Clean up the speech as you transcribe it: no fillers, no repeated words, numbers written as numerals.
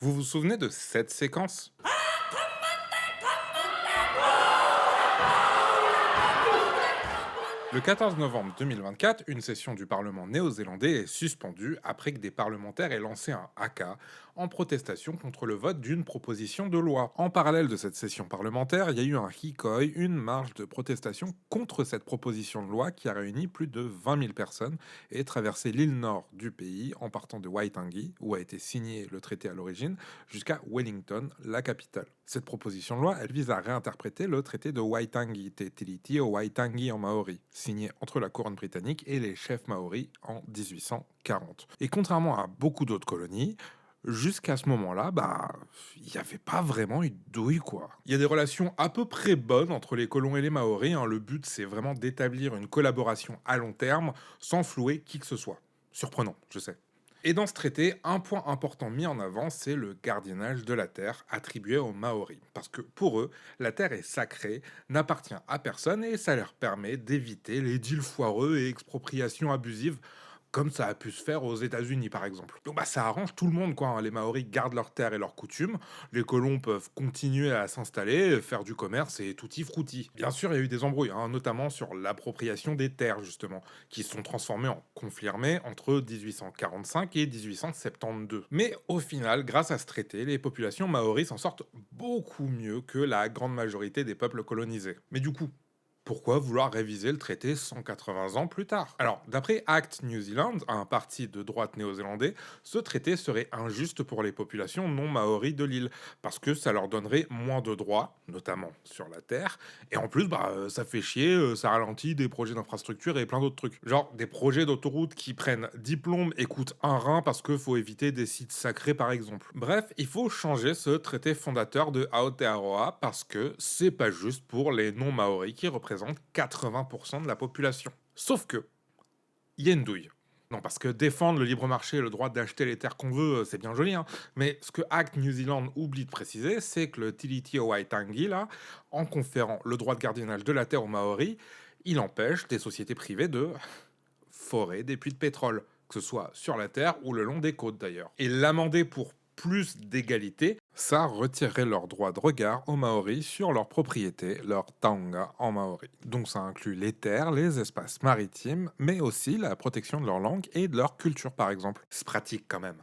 Vous vous souvenez de cette séquence? Le 14 novembre 2024, une session du Parlement néo-zélandais est suspendue après que des parlementaires aient lancé un haka en protestation contre le vote d'une proposition de loi. En parallèle de cette session parlementaire, il y a eu un hikoi, une marche de protestation contre cette proposition de loi qui a réuni plus de 20 000 personnes et traversé l'île nord du pays en partant de Waitangi, où a été signé le traité à l'origine, jusqu'à Wellington, la capitale. Cette proposition de loi, elle vise à réinterpréter le traité de Waitangi, Te Tiriti o Waitangi en maori, signé entre la couronne britannique et les chefs maoris en 1840. Et contrairement à beaucoup d'autres colonies, jusqu'à ce moment-là, il n'y avait pas vraiment eu de douille, quoi. Il y a des relations à peu près bonnes entre les colons et les Maoris, hein. Le but, c'est vraiment d'établir une collaboration à long terme, sans flouer qui que ce soit. Surprenant, je sais. Et dans ce traité, un point important mis en avant, c'est le gardiennage de la terre attribué aux Maoris. Parce que pour eux, la terre est sacrée, n'appartient à personne et ça leur permet d'éviter les deals foireux et expropriations abusives comme ça a pu se faire aux États-Unis, par exemple. Donc ça arrange tout le monde, quoi, hein. Les Maoris gardent leurs terres et leurs coutumes, les colons peuvent continuer à s'installer, faire du commerce et tutti frutti. Bien sûr, il y a eu des embrouilles, hein, notamment sur l'appropriation des terres, justement, qui se sont transformées en conflits armés entre 1845 et 1872. Mais au final, grâce à ce traité, les populations maoris s'en sortent beaucoup mieux que la grande majorité des peuples colonisés. Mais du coup, pourquoi vouloir réviser le traité 180 ans plus tard? Alors, d'après Act New Zealand, un parti de droite néo-zélandais, ce traité serait injuste pour les populations non maoris de l'île, parce que ça leur donnerait moins de droits, notamment sur la terre, et en plus, ça fait chier, ça ralentit des projets d'infrastructure et plein d'autres trucs. Genre des projets d'autoroute qui prennent diplôme et coûtent un rein parce qu'il faut éviter des sites sacrés, par exemple. Bref, il faut changer ce traité fondateur de Aotearoa parce que c'est pas juste pour les non-maoris qui représentent 80% de la population. Sauf que, il y a une douille. Non, parce que défendre le libre marché et le droit d'acheter les terres qu'on veut, c'est bien joli, hein. Mais ce que Act New Zealand oublie de préciser, c'est que le Tiriti o Waitangi, là, en conférant le droit de gardiennage de la terre aux Maoris, il empêche des sociétés privées de forer des puits de pétrole, que ce soit sur la terre ou le long des côtes d'ailleurs. Et l'amender pour plus d'égalité, ça retirerait leur droit de regard aux Maoris sur leur propriété, leur taonga en maori. Donc ça inclut les terres, les espaces maritimes, mais aussi la protection de leur langue et de leur culture par exemple. C'est pratique quand même.